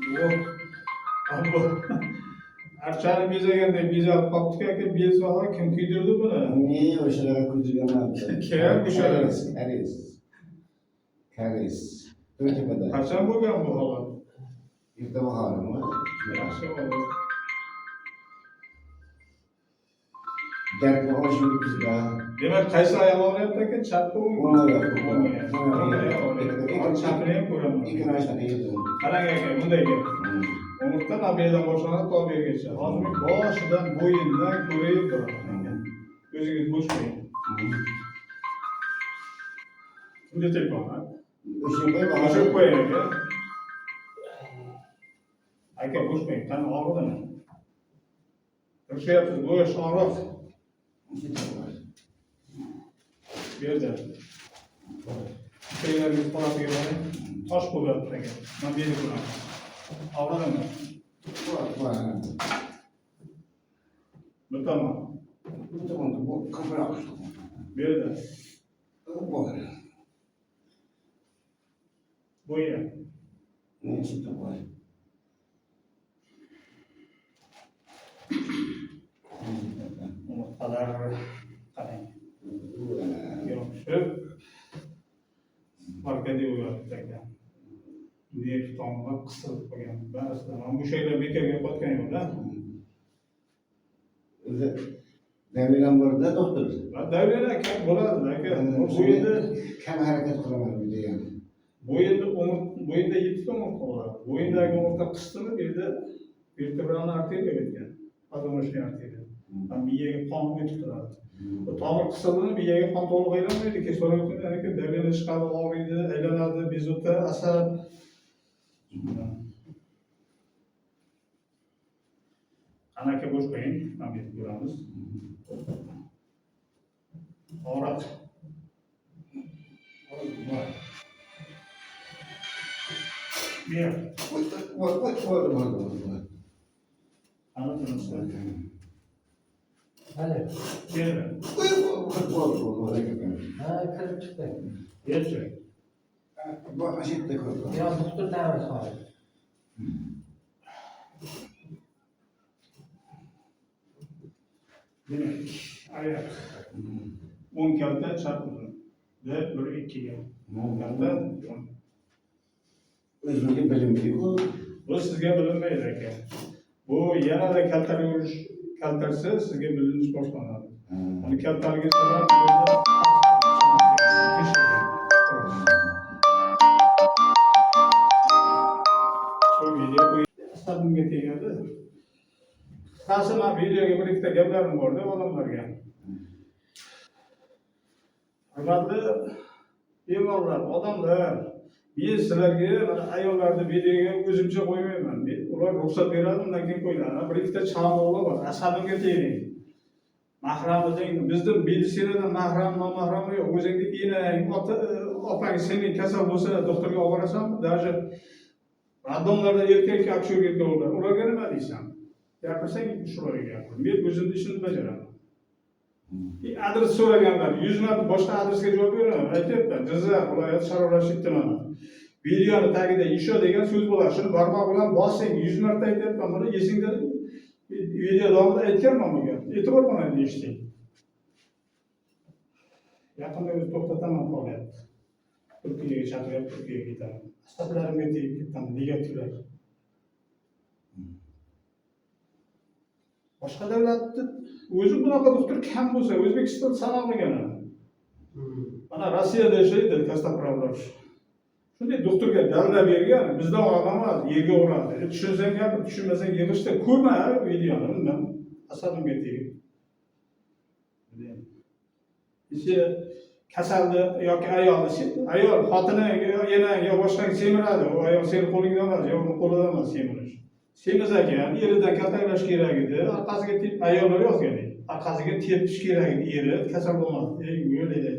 Yo'q. Ammo archani bezaganda bezalib qolibdi-ku, bezori kim kuydirdi buni? Ne o'shalarga kuydirgan Kerak o'shalar. Karis. To'ytepada. Qachon bo'lgan bu holat? Erta bahormi? Yaxshi bo'ldi. Gapni olishib bizda. Demak, qaysi oyoq og'riyapti ekan? Chapmi? O'ng oyoq. Chapni ham ko'raman. Ikki narsani yedim. Qarang aka, bunday gap. Umurtdan abiyadan boshlanib tobigacha. Hozir boshidan, bo'yindan ko'rib turaman. O'zingiz bo'sh qo'ying. Bunday telefon, ha? Bo'shab qo'ying aka. Aka, bo'sh qo'ying. Qani og'ridimi? Turishyapsiz, bo'sh, og'riq. Bu yerda. Şeylerimiz falan bir var. Taş koyuyor aka. Ben bir yere koyuyorum. Avradın mı? Bu tamam. Bu kafaya alıştım. Bir yerde. Bu var. Bu yer. Ne çıktı bu? Umurtkalar qarang. Yopishib markaga o'yatgan. Neft tomga qisib qo'ygan. Barisidan mana bu şeyler bekorga qotgan yo'q-da. O'zi Davledan borda doktor. Davlat aka bo'ladi aka. Bu endi kam harakat qilaman degan. Bo'yinda 7 ta umurtqa bo'ladi. Bo'yindagi umurtqa qisdimi, bu yerda vertebralni arteriya ketgan. Poзвоночный arteriya. Miyaga qon o'tib turadi. Bu tomir qisilib miyaga qon to'liq aylanmaydi, kesak davlat chiqadi, og'riydi, aylanadi, bezovta, asab. Qani aka bo'sh qo'ying, mana bu ko'ramiz. Og'riq. Yer. Ana turibsiz. Hadi. Yer. Ha, kirib chiqdi. Yerchi. Yo, doktordan so'radi. Demek, ayak. 10 kalta chap uzun. Ve 1-2'ye. 10 kalta. O'zimga bilinmaydi-ku. Bu sizga bilinmaydi aka. Bu yanada kaltarsa sizga bilinish boshlanadi. Uni kaltaligi sabab shu video asabimga tegadi. Qasama videoga bir ikkita gaplarim bor-da odamlarga. Hurmatli bemorlar, odamlar, men sizlarga mana ayollarni videoga o'zimcha qo'ymayman. Ular ruxsat beradi, undan keyin qo'yiladi. Bir ikkita chaqaloqlar bor, asabimga teging. Mahramiding, bizda meditsinada mahram, nomahram yo'q. O'zingni enang, opang, singling kasal bo'lsa, doktorga olib borasanmi? Даже raddomlarda erkak aktyorga ular. Ularga nima deysan? Gapirsang, shularga gapir. Men o'zimni ishimni bajaraman. Adres so'raganlar, 100 marta boshqa adresga javob beraman. Aytyapti, Jizzax viloyati Sharof Rashid tumani. Videoni tagida isho degan so'z bo'ladi. Shuni barmoq bilan bossang, 100 marta aytyapman. Buni esingda video davomida aytganman bu gapni. E'tibor bilan eshiting. Yaqinda o'zi to'xtataman faoliyatni. Turkiyaga chaqiryapti, Turkiyaga ketaman. Asablarimga tegib ketdim, negativlar. Boshqa davlatda o'zi bunaqa doktor kam bo'lsa, O'zbekiston sanoqligini. Mana Rossiyada yashaydi, Kastapravlar. Shunday doktorga dalda bergan, bizda odamlar yerga uradi. Tushunsang gapir, tushunmasang yig'ishda ko'rma videoni, undan asabimga tegib. Ishi kasalni yoki ayol xotini yo boshqa semiradi, u ayol seni qo'lingdan emas, yo uni qo'lidan emas semirish. Semiz ekan, eridan kaltaklash kerak edi. Orqasiga tep ayollar yozgan edi. Orqasiga tepish kerak edi, eri kasal bo'lmadi. Yo'l edi.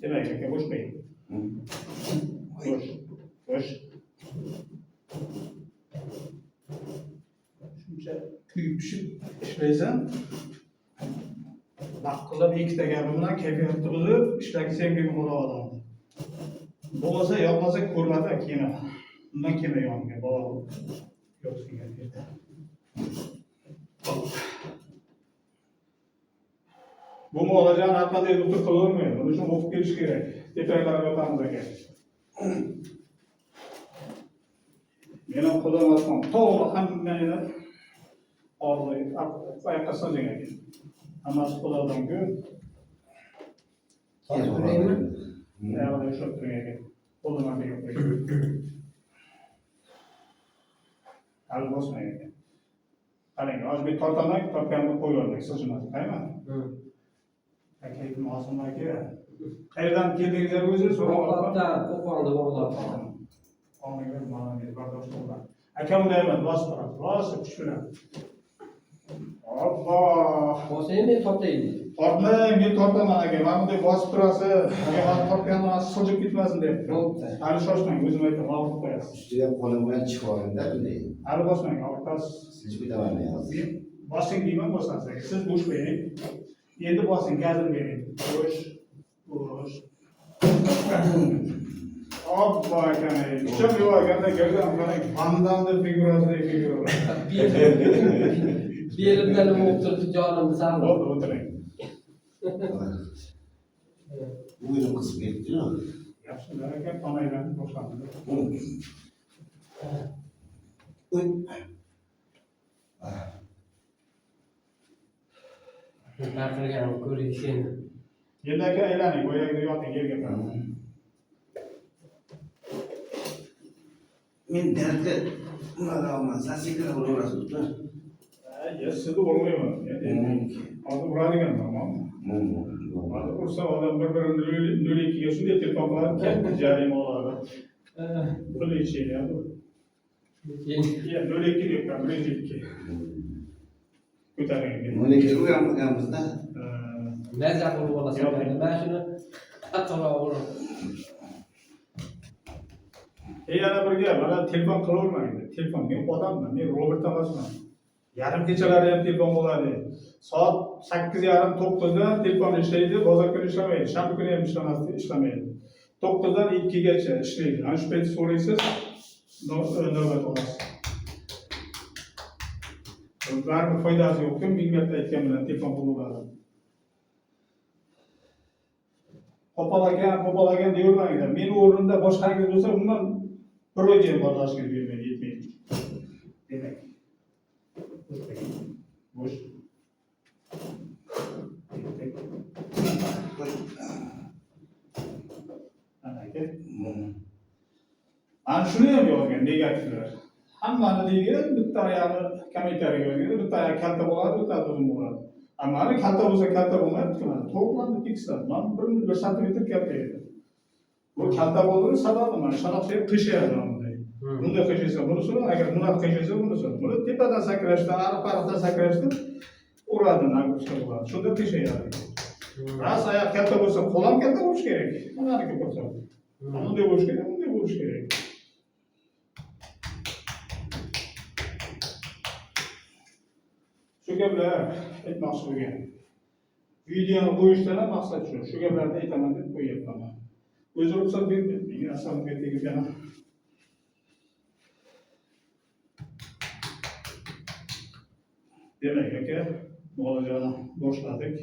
Demak, aka bo'sh qo'ying. Bo'sh. Shuncha kuyib pishib ishlaysan. Vaqt qilib ikkita gapi bilan kayfiyatni buzib, ishlagi sevgim qo'la odam. Bo'lmasa yoqmasa ko'rmadi kema. Undan kema yonga bola yo'q degan yerda. Bu muolajan har qanday doktor qilavermaydi. Buning uchun o'qib kelish kerak. Detallarga o'tamiz aka. Men ham xudovatman. To'g'ri hammani orzu oyoqqa solgan ekan. Hammasi xudodan-ku. Toshburaymi? Ya'ni ushlab turgan ekan. Qo'lidan yo'q ekan. Hali bosmagan ekan. Qarang, hozir tortaman, tortganni qo'yib oldik, siljimaydi, qarayman. Aka, iltimosum aka. Qayerdan keldingizlar o'zi? So'roqdan, Qo'qonda bog'dan. Olmagan, mana men bardosh qildim. Aka unday emas, bosib turadi. Bosib kuch bilan. Hoppa! Bo'lsa men tortaydi. Tortmang, men tortaman aka. Mana bunday bosib turasiz. Agar men tortgandan siljib ketmasin deb. Bo'pti. Hali shoshmang, o'zim aytaman, og'ritib qo'yasiz. Ustiga qo'lim bilan chiqib olganda bunday. Hali bosmang, og'ritasiz. Silib ketaman men hozir. Men bosing deyman, bosasiz aka. Siz bo'sh qo'ying. Endi bosing, gazini bering. Bo'sh. Bo'sh. Hoppa aka. Kuchim yo'q ekanda gazdan qarang. Bandamda figurasida figura. Belimdan nima bo'lib turibdi, jonimni saqlab. Bo'ldi, o'tiring. Uyini qisib ketdi-yu. Yaxshilar aka, onaydan boshlandi. Uy. Baqirganim ko'ring seni. Endi aka aylaning, boyagida yoting yerga qarab. Men dardga unaqa olman, sasikra bo'laverasiz-ku. Sizni urmayman. Hozir uradiganman, ammo. Hozir ursa odam bir-birini nol ikkiga shunday telefon qiladi, katta jarima oladi. Pul yechiladi. Ya, nol ikki deb qo'ygan, 102. Ko'taring. Mana kelib qilganmiz-da. Mazza qilib olasan. Mana shuni qattiqroq urib. Yana bir gap, mana telefon qilavermang. Telefon, men odamman, men robot emasman. Yarim kechalari ham telefon bo'ladi. Soat 8:30-9 da telefon ishlaydi, bozor kuni ishlamaydi, shanba kuni ham ishlamaydi. 9 dan 2 gacha ishlaydi. Ana shu paytda so'raysiz, navbat olasiz. Baribir foydasi yo'q. Kim ming marta aytgan bilan telefon bo'laveradi. Qo'polagan deyavermanglar. Men o'rnimda boshqangiz bo'lsa, umuman bir oyga bardoshtga bermaydi, yetmaydi. Demak. Boş. Ana shuni ham yozgan negativlar. Hammani degan bitta oyog'i kommentariy yozgan, bitta oyog'i katta bo'ladi, bitta uzun bo'ladi. Ammo katta bo'lsa katta bo'lmaydi, to'g'ri tekislar. Mana 1 santimetr katta edi. Bu katta bo'lgani sababi mana shunaqa qishyapti bunday. Bunday qishyapsa bunisi, agar bunaqa qishyapsa bunisi. Buni tepadan sakrashdan, ariq-pariqdan sakrashdan uradi, nagruska bo'ladi. Shunda qishyapti. Ras oyoq katta bo'lsa, qo'l ham katta bo'lishi kerak. Maniki bo'lsa. Bunday bo'lishi kerak, bunday bo'lishi kerak. Shu gaplar aytmoqchi bo'lgan. Videoni qo'yishdan ham maqsad shu. Shu gaplarni aytaman deb qo'yyapman. O'zi ruxsat bermaydi. Menga asabimga teggan. Demak aka, muolajani boshladik.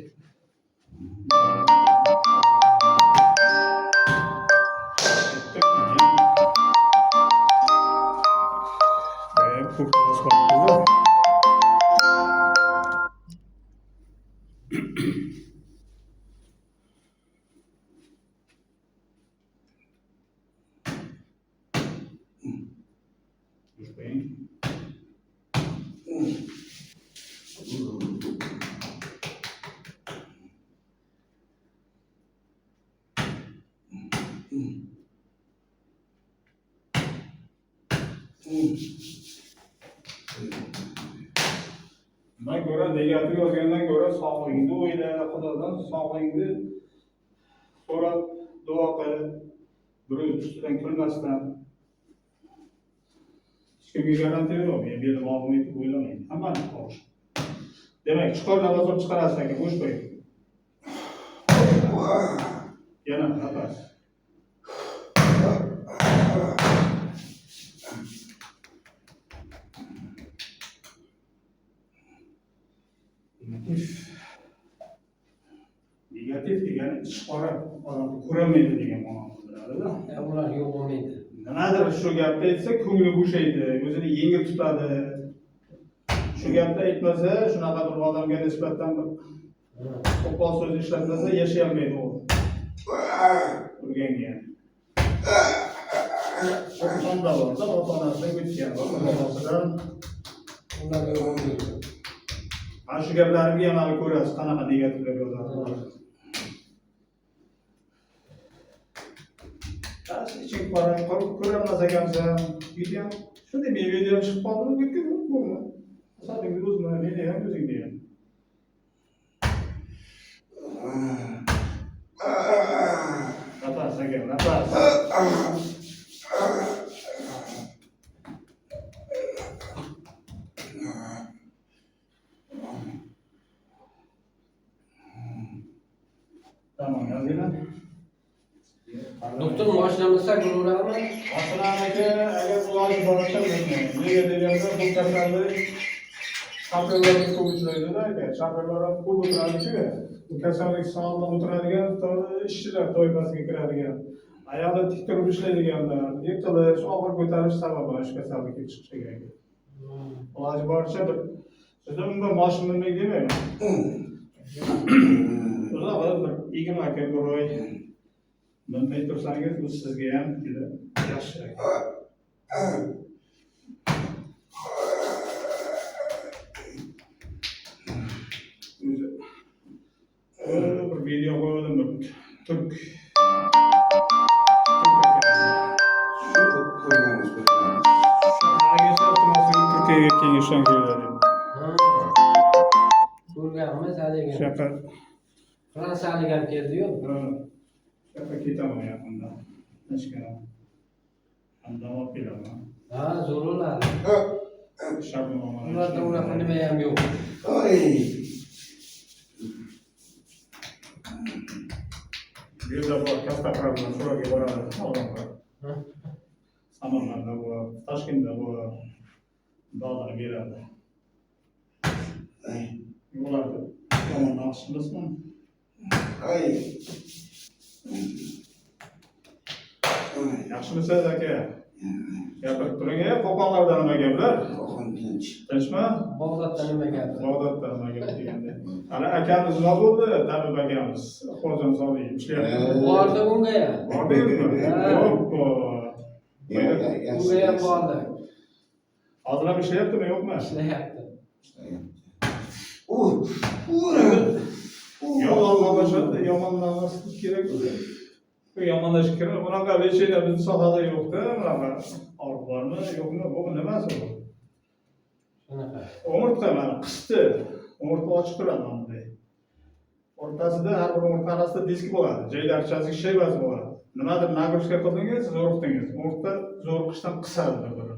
Bundan ko'ra negativ yozgandan ko'ra sog'lig'ingni o'yla, Xudodan sog'lig'ingni so'rab, duo qil, biroz ustidan kulmasdan. Hech kimga garantiya yo'q, men belim og'riydi deb o'ylamayman. Hammani xohish. Demak, chiqar namoz o'qib chiqarasiz aka, bo'sh qo'ying. Yana nafas. qora odamni ko'rolmaydi degan ma'noni bildiradi-da. Ular yo'q bo'lmaydi. Nimadir shu gapni aytsa ko'ngli bo'shaydi, o'zini yengil tutadi. Shu gapni aytmasa, shunaqa bir odamga nisbatan bir qo'pol so'z ishlatmasa yashayolmaydi u. Urganga. Onda borda ota-onasidan o'tgan, onasidan Ular yo'q bo'lmaydi. ana shu gaplarimga ham hali ko'rasiz, qanaqa negativlar yozadi. Iching qarang, ko'rolmas ekansan, uyda ham shunday men video chiqib qoldimi, ko'rma. Asadingni o'zini, meni ham o'zingni ham. Nafas aka, nafas. Tamam, yazayım. Doktor mashinamizda bo'laveradimi? Mashinamizga agar iloji boricha bo'lmaydi. Nega deganda bu kasallik shaharlarga ko'p uchraydi-da aka. Shaharlarda ko'p uchraydi-ku. Bu kasallik sog'liq o'tiradigan ishchilar toifasiga kiradigan. Ayolda tik turib ishlaydiganlar, yiqilish, og'ir ko'tarish sababi shu kasallikka chiqishiga. Iloji boricha bir sizda unga mashina bilmaydi demayman. Uzoq bir 20 aka bir oy bunday tursangiz bu sizga ham juda yaxshi. Bir video qo'ydim bir turk. Turkiyaga kengashdan keladi. Ko'rganmiz haligi. Shaqa. Fransiyalik ham keldi-yu. Shaqa ketaman yaqinda. Tashkara. Hamda olib kelaman. Ha, zo'r bo'ladi. Shartnoma. Ularda unaqa nima ham yo'q. Bu yerda bor katta problem so'raga boradi odamlar. Samarqandda bor, Toshkentda bor. Dog'larni beradi. Ularni tomon yaxshimismi? Yaxshimisiz aka? Gapirib turing, qo'qonlardan nima gaplar? Tinchmi? Bog'dodda nima gap? Bog'dodda nima gap deganda. Ana akamiz nima bo'ldi? Tabib akamiz. Xo'jam Soliyev ishlayapti. Bordi unga ham. Bordingmi? Yo'q. Unga ham bordi. Hozir ham ishlayaptimi, yo'qmi? Ishlayapti. Yomonlamaslik kerak. Yomonlash kerak. Bunaqa lecheniya bizning sohada yo'q-da, bunaqa. Og'riq bormi, yo'qmi? Bu nimasi bu? Shunaqa. Umurtqa mana qisdi. Umurtqa ochiq turadi bunday. O'rtasida har bir umurtqa orasida disk bo'ladi. Joylarchasi shaybasi bo'ladi. Nimadir nagruska qildingiz, zo'riqdingiz. Umurtqa zo'riqishdan qisadi bir-birini.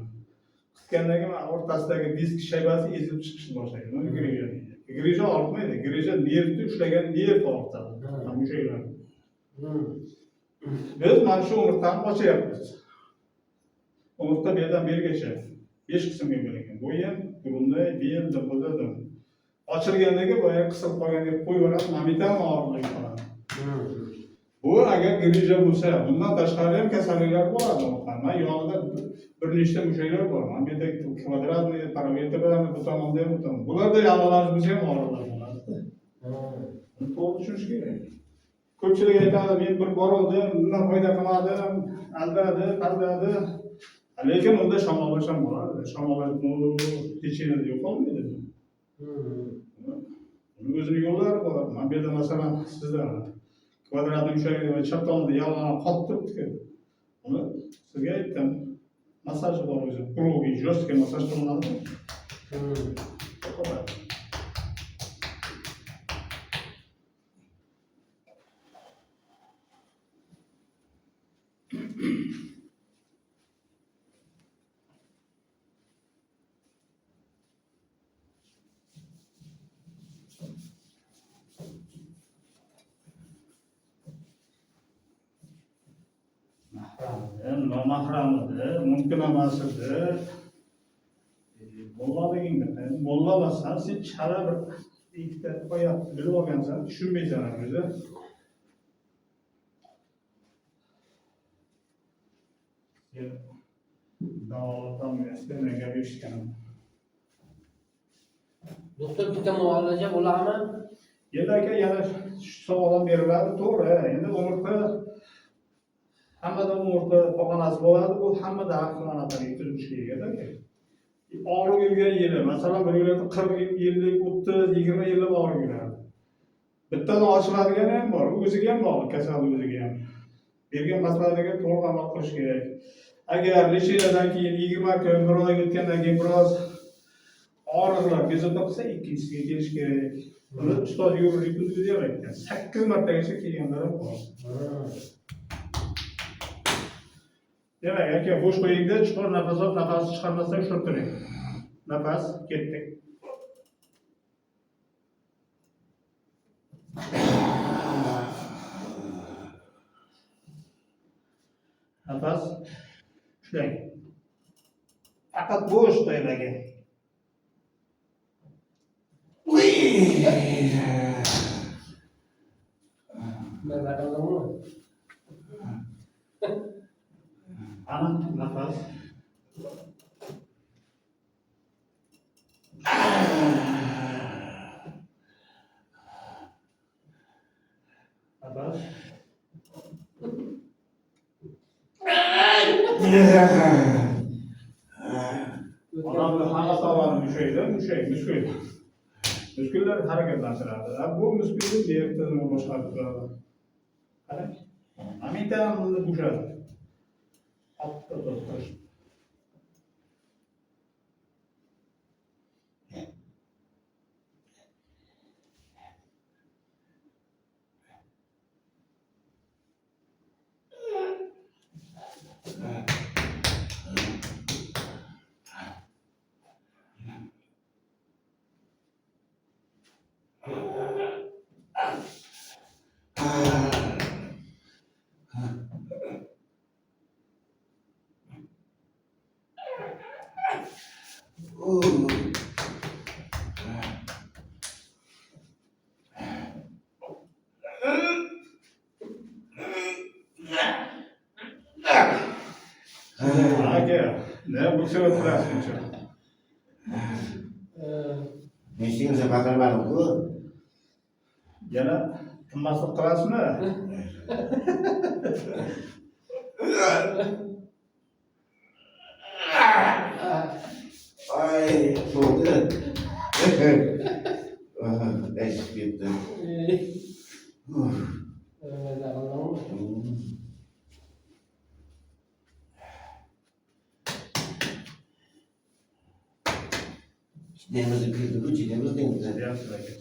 Qisgandan keyin o'rtasidagi disk shaybasi ezilib chiqishni boshlaydi. Uni grija deydi. Grija ortmaydi. Grija nervni ushlagan nerv ortadi. Mana shu shaylar. Biz mana shu umurtqani ochyapmiz. Umurtqa bu yerdan bergacha 5 qismga bo'lingan. Bo'yin, burunday, bel, dilbo'zada. Ochilgandan keyin boya qisilib qolganga qo'yib yuboradi, momentan og'irligi qoladi. Bu agar grija bo'lsa, bundan tashqari ham kasalliklar bo'ladi. Mana yonida bir nechta mushaklar bor. Mana bu yerda kvadratli parametrlarni bu tomonda ham bu tomon. Bularda yalang'och bo'lsa ham og'riqlar bo'ladi. Buni to'g'ri tushunish kerak. Ko'pchilik aytadi, men bir borildim, bundan foyda qilmadim, aldadi. Lekin unda shamollash ham bo'ladi. Shamollash lecheniya yo'qolmaydi. Uni o'zini yo'llari bor. Mana bu yerda masalan sizda kvadratli mushak chap tomonda yalang'och qotib turibdi-ku. Uni sizga aytdim. Masaj bor o'zi. Krugiy, жёсткий masaj qilinadi. Nomahramidi, mumkin emas edi. Mollamasan, sen chala bir ikkita qo'yib bilib olgansan, tushunmaysan o'zi. Dağlardan mesleğine gelişken. Doktor bitta muolaja bo'ladimi? Endi aka yana shu savoldan beriladi, to'g'ri. Endi umurtqa hammadan umurtqa pog'onasi bo'ladi, bu hammada har xil anaqa tuzilishga ega-da. Og'riq yurgan yili, masalan, bir yo'lda 40 yillik, 30, 20 yillab og'riq yuradi. Bittadan ochiladigani ham bor, o'ziga ham bog'liq, kasallik o'ziga ham. Bergan maslahatlarga to'liq amal qilish kerak. Agar lecheniyadan keyin 20 kun, bir oy o'tgandan keyin biroz og'riqlar bezovta qilsa, ikkinchisiga kelish kerak. Buni ustoz yuridik o'zi ham aytgan. 8 martagacha kelganlar ham bor. Demak, aka bo'sh qo'yingda, chuqur nafas ol, nafasni chiqarmasdan ushlab turing. Nafas, ketdik. Nafas, ushlang. Faqat bo'sh qo'ying aka. Nafas Ana, nafas. Nafas. Odamni hamma tomonini mushaydi, muskul. Muskullar harakatlantiradi. Bu muskulni nerv tizimini boshqarib turadi. Qarang. Amindan buni bo'shadi. Altta to'xtash. Aka, ne bu sefer qilasizmi? Meshingizni baqirmadim-ku. Yana qimmatli qilasizmi? Ay, so'ldi. Aytib ketdi. Chinemizni kirdi-ku, chinemiz dengizda.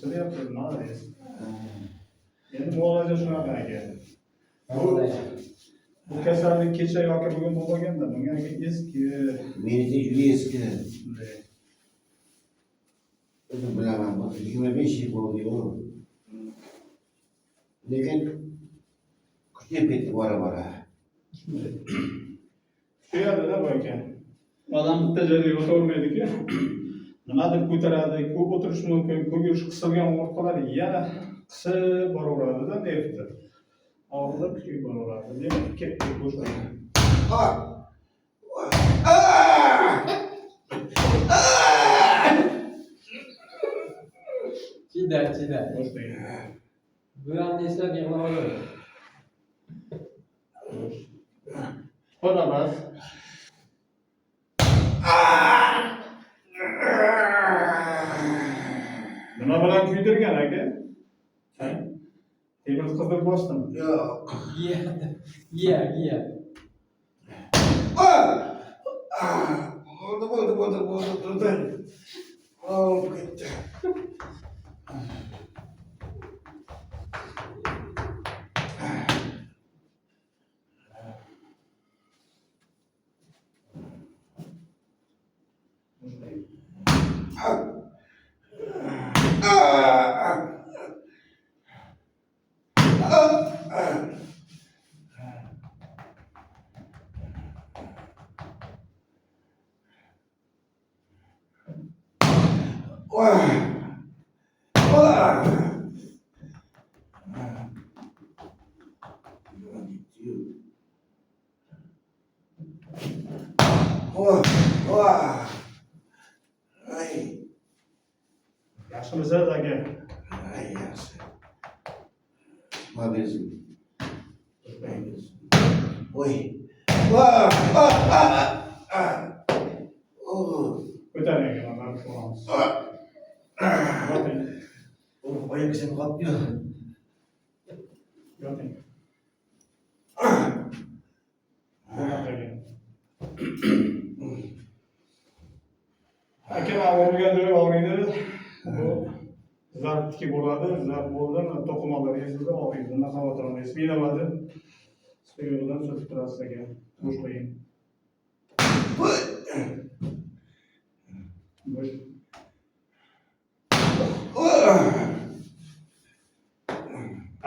Chiryapsiz, молодец. Endi muolaja shunaqa aka. Bu kasallik kecha yoki bugun bo'lmaganda, bunga eski. Meniki juda eski. O'zim bilaman, 25 yil bo'ldi-yu. Lekin kuchayib ketdi bora-bora. Kuchayadi-da bu aka. Odam bitta joyda yotavermaydi-ku. Nimadir ko'taradi, ko'p o'tirish mumkin, ko'p yurish qisilgan o'rtalar yana qisib boraveradi-da nervni. Og'zida kuchayib boraveradi. Demak, ketdi bo'sh qo'ying. Chida. Bo'sh qo'ying. Bularni eslab yig'lamadim. Qo'l bas. Nima bilan kuydirgan aka? Temir qizdir bosdim. Yo'q. Giya. Bo'ldi. Oh, ketdi. Oh, wah. Ay, Yaxshimisiz aka? ay, yaxshi. Magazin. Oy. Wah, Oh, Ko'taring aka, mana ko'ramiz. Yoting, oh, oyak sen qopdi. yoting. Ko'taring. Aka, mana o'rgan joyi og'riydi. Bu zarbniki bo'ladi, zarb bo'ldi, to'qimalar ezildi, og'riydi. Bundan xavotir olmaysiz. Minalarni spiyodan sotib turasiz aka. Bo'sh qo'ying. Bo'sh.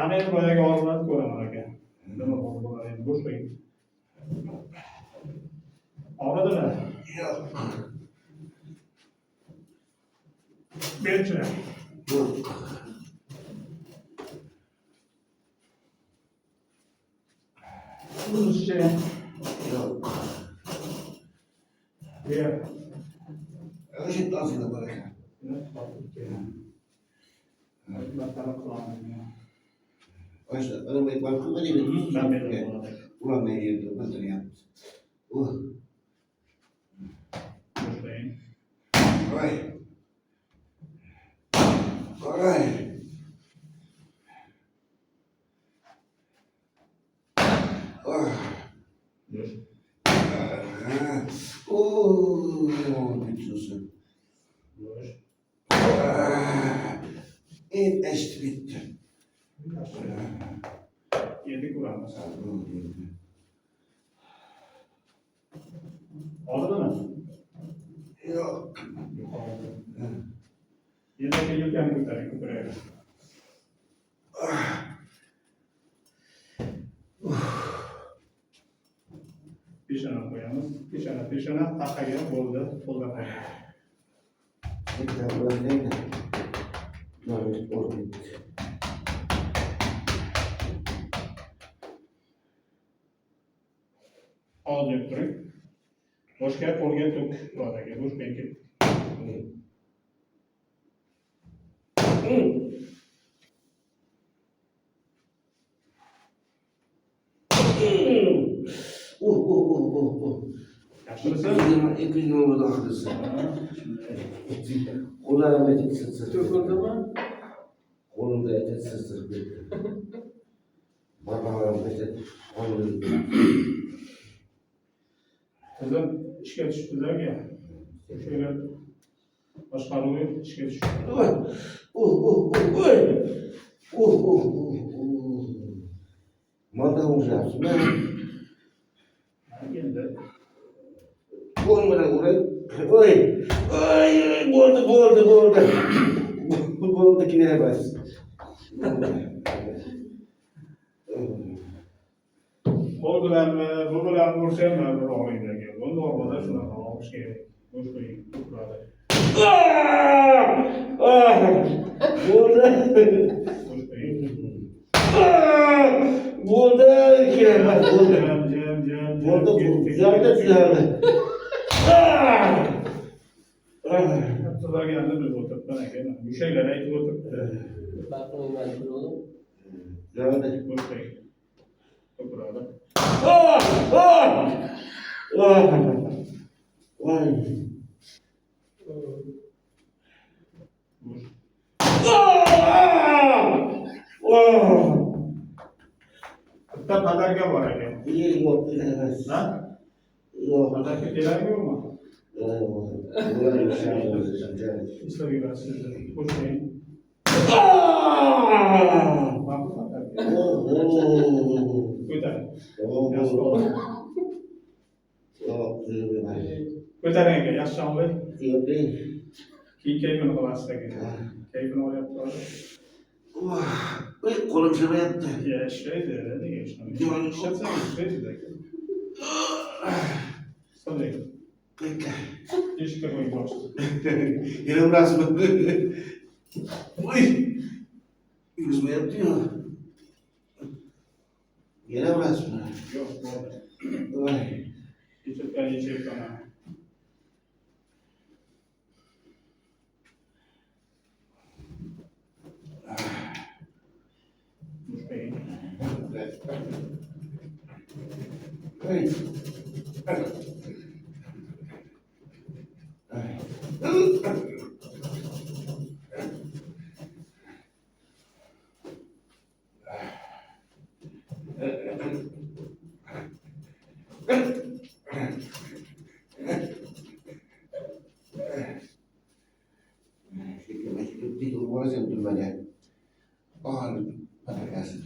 Ana endi boyagi og'riqlarni ko'raman aka. Nima bo'ladi endi bo'sh qo'ying. Og'ridimi? Yo'q. Berchi. Yo'q. Uzchi. Yo'q. Ber. O'sha tasini baraka. O'sha ana men balkonga deyman. Ulan ne yedi, ben de yaptım. Vay. Vay. Bitiyorsun. En eşit bitti. Yedik uğramız. Oldu mu? Yok. Yedik yelken ko'taraylik. Peshona qo'yamiz. Peshona taqaga bo'ldi, qo'lda qo'yamiz. Hozir deb turing. Boshqa qo'lga to'k uradi, bo'sh bekib. Yaxshimisiz? İki gün oldu haklısın. Kollarım etek sızır. To'kildimi? Kolumda etek sızır. Barmağım etek. Kolumda. Qizim ishga tushibdilarga. O'shalar boshqaruvi ishga tushdi. Manda uzarsın. Endi Kolumda uğray. Oy. Oy. Oldu. Kolumda kineye bas. qo'l bilanmi, bu bilan ursam bir og'riydi aka. Bunda o'rmada shunaqa og'rish kerak. Bo'sh qo'ying, ko'pradi. Bo'ldi. Bo'sh qo'ying. Bo'ldi. Kineye bas. Bo'ldi. Jam. Bo'ldi. Zarda tuzaldi. Sizlarga endi bilib o'tiribman aka. Mushaklar aytib o'tiribdi. Balkonga majbur bo'ldim. Zarda. Bo'sh qo'ying. Ko'pradi. Vay. Bo'sh. Bitta padarga bor aka. Yo'q, emas. Ha? Yo'q. Padarga kerak yo'qmi? Yo'q. Ishlab yurasiz. Bo'sh qo'ying. Mana bu padarga. Ko'taring. Yaxshi oldi. Ko'taring aka, yaxshi oldi. Keyin kayfini qilasiz aka. Kayfini olyapti. Qo'lim ishlamayapti. Ya ishlaydi, nega ishlamaydi? Ishlatsangiz ishlaydi aka. Solay. Eshikka qo'yib boshdi. Yana urasizmi? Voy! Yurishmayapti-yu. Yana urasizmi? Yo'q, bo'ldi. Voy. Yechib. Hey. Di rumore sento il maniaco. Oh, ragazzi.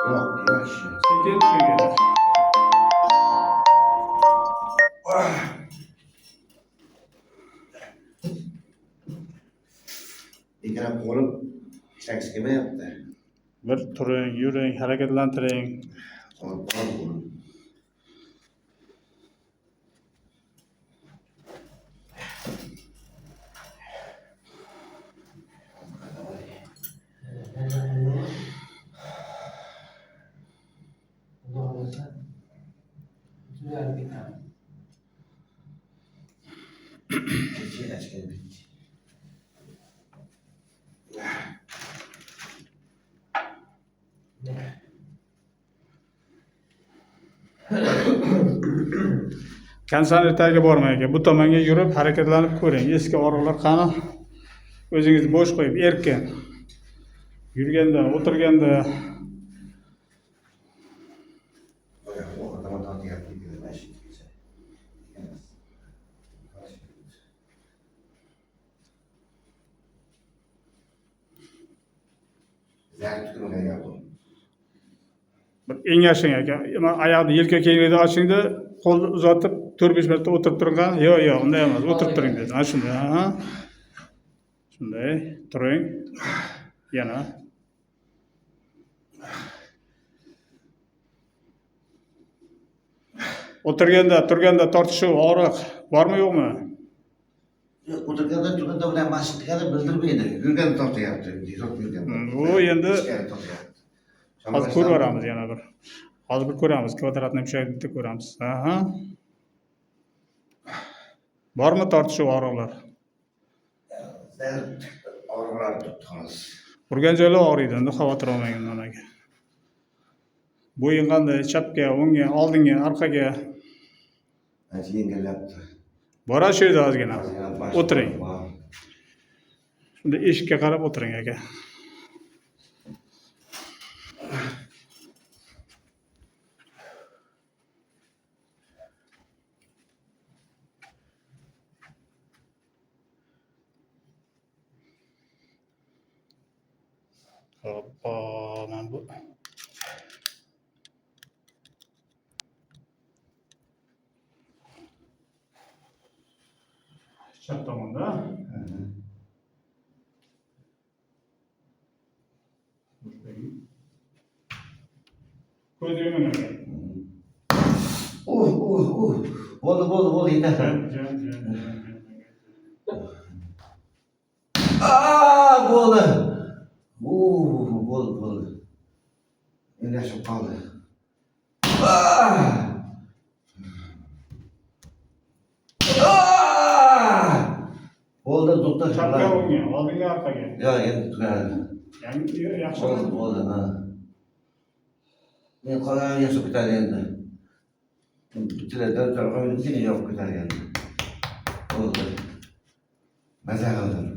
Yok, yaşa. İkram olup şakskeme yaptı. Bir turing, yuring, harakatlantiring. Sonra bana bunu. Doğrusu. Güzel bir tane. Keçi aşkına bitti. Ne? Konsertlarga bormang aka. Bu tomonga yurib harakatlanib ko'ring. Eski og'riqlar qani? O'zingizni bo'sh qo'yib erkin. Yurganda, o'tirganda O adama tatlı yaptı gibi ben şimdi. Zerre tükürmeden yaptım. bir engashing aka. Oyoqni yelka kengligi ochingda, qo'lni uzatib 4-5 marta o'tirib turgan. Yo'q, unday emas. O'tirib turing dedi. Ana shunday, ha. Shunday, turing. Yana. O'tirganda, turganda tortishuv, og'riq bormi yo'qmi? Oturganda turganda bilan mashinaga bildirmaydi. Yurgan tatlı yaptı. Yok yurgan. Bu endi İçkari tatlı yaptı. hozir ko'ramiz yana bir. Hozir bir ko'ramiz. Kvadratni bitta ko'ramiz. Aha. Bormi tortishuv, og'riqlar? Zerre ağrılar tuttu az. Urgan joylar og'riydi, endi xavotir olmang undan aka. Bo'ying qanday? Chapga, o'ngga, oldinga, orqaga. Acı yengel yaptı. Bora shu yerda ozgina. O'tiring. Shunda eshikka qarab o'tiring aka. Hoppa, mana bu. Chap tomonda. Ko'z yuming aka. Oldu yeter. Jan. Oldu. Oldu. Enerjim kaldı. Oldu tuttu. Chapga, o'ngga, oldinga, orqaga. Ya endi tugadı. Yaxshi. Oldu ha. Men qolgan yasab ketadi endi. Bittilardan tarafim yine yok ketadi endi. Oldu. Maza qildim.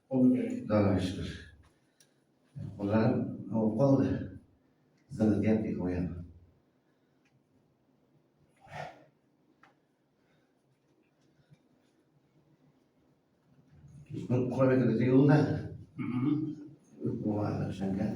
Oldu. Xudoga shukr. Qo'llarim qoldi. Zilgandek qo'yaman. Qolib ketadi yo'lda. Bo'ladi o'shanga.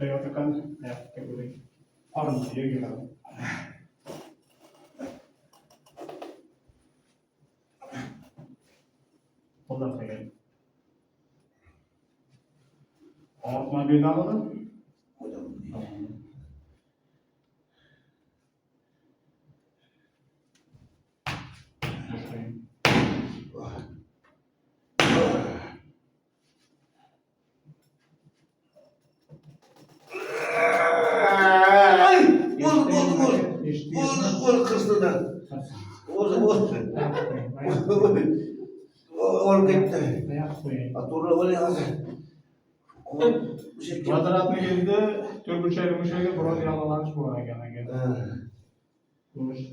Toyota'dan ayakta ko'ring. Qorinni yegiladi. Qo'llar qo'ying. Ortma bedalida. Bo'ldi qirstida. O'zi olib ketdi. Ayak qo'ying. To'g'ri bo'lyapti. Vaziratni endi to'rtburchakli mushaga biroz yog'lanish bo'lar ekan aka. Go'sht.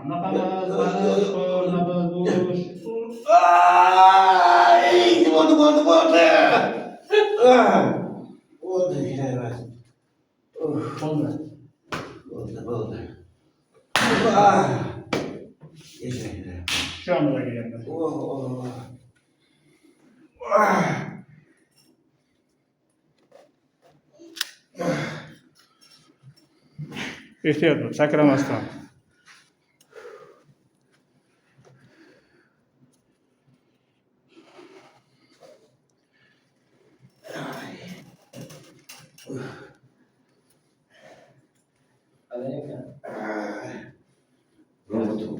Anaqa Bo'ldi. Bo'ldi, emas. Bo'ldi. Yashaydi. Shu anidaga endi. Ehtiyot bo'l, sakramasdan.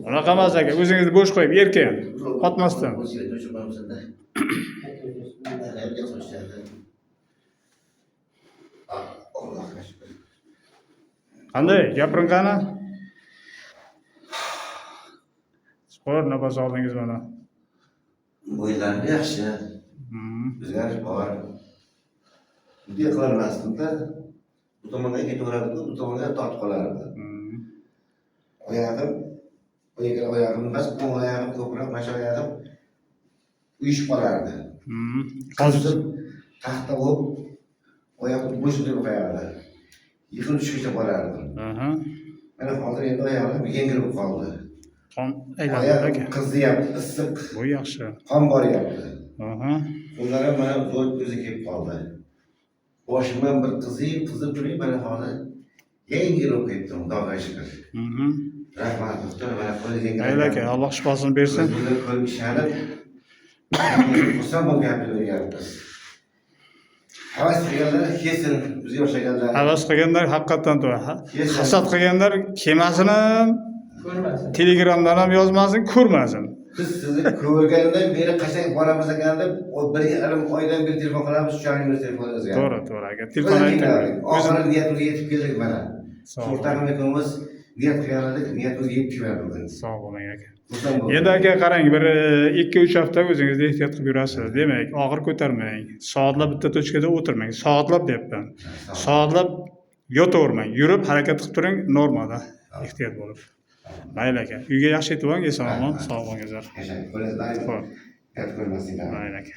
Unaqa emas aka, o'zingizni bo'sh qo'yib erkin, qotmasdan. Qanday? Gapiring qani? Sport nafas oldingiz mana. Bo'ylarim yaxshi. O'zgarish bor. Bunday qilolmasdim-da. Bu tomonga ketaveradi, bu tomonga tortib qolardi. Oyog'im emas, o'ng oyog'im ko'proq, mana shu oyog'im uyushib qolardi. Hozir taxta bo'lib, oyoqni bo'shitib qo'yardi. Yiqilib tushishga borardim. Mana hozir endi oyog'im yengil bo'lib qoldi. qon aylanadi aka. Qizyapti, issiq. Bu yaxshi. Qon boryapti. Qo'llarim mana zo'r ko'zi kelib qoldi. Boshimdan bir qizib turib, mana hozir yengil bo'lib ketdim, Xudoga shukr. Rahmat doktor, mana qo'lingizga. Mayli aka, Alloh shifosini bersin. Bizlar ko'rib ishlanib, xursand bo'lib gapiryapmiz. Havas qilganlar kesin, bizga o'xshaganlar. Havas qilganlar haqiqatan to'g'ri. Hasad qilganlar kelmasin ham, ko'rmasin. Telegramdan ham yozmasin, ko'rmasin. Biz sizni ko'rgandan beri qachon boramiz ekan deb, bir yarim oydan beri telefon qilamiz, shu angiz telefoningizga. To'g'ri aka. Telefon aytdim. Oxiri niyatga yetib keldik mana. O'rtag'im ekanimiz niyat qilgan edik, niyatimizga yetib keldik bugun. Sog' bo'ling aka. Endi aka qarang, bir 2-3 hafta o'zingizni ehtiyot qilib yurasiz. Demak, og'ir ko'tarmang. Soatlab bitta tochkada o'tirmang. Soatlab deyapman. Soatlab yotavermang. Yurib harakat qilib turing, normada. Ehtiyot bo'lib. Mayli aka. Uyga yaxshi yetib oling, eson-omon, sog' bo'lingizlar. Yashang, qo'lingizdan gap ko'rmasinglar. Mayli aka.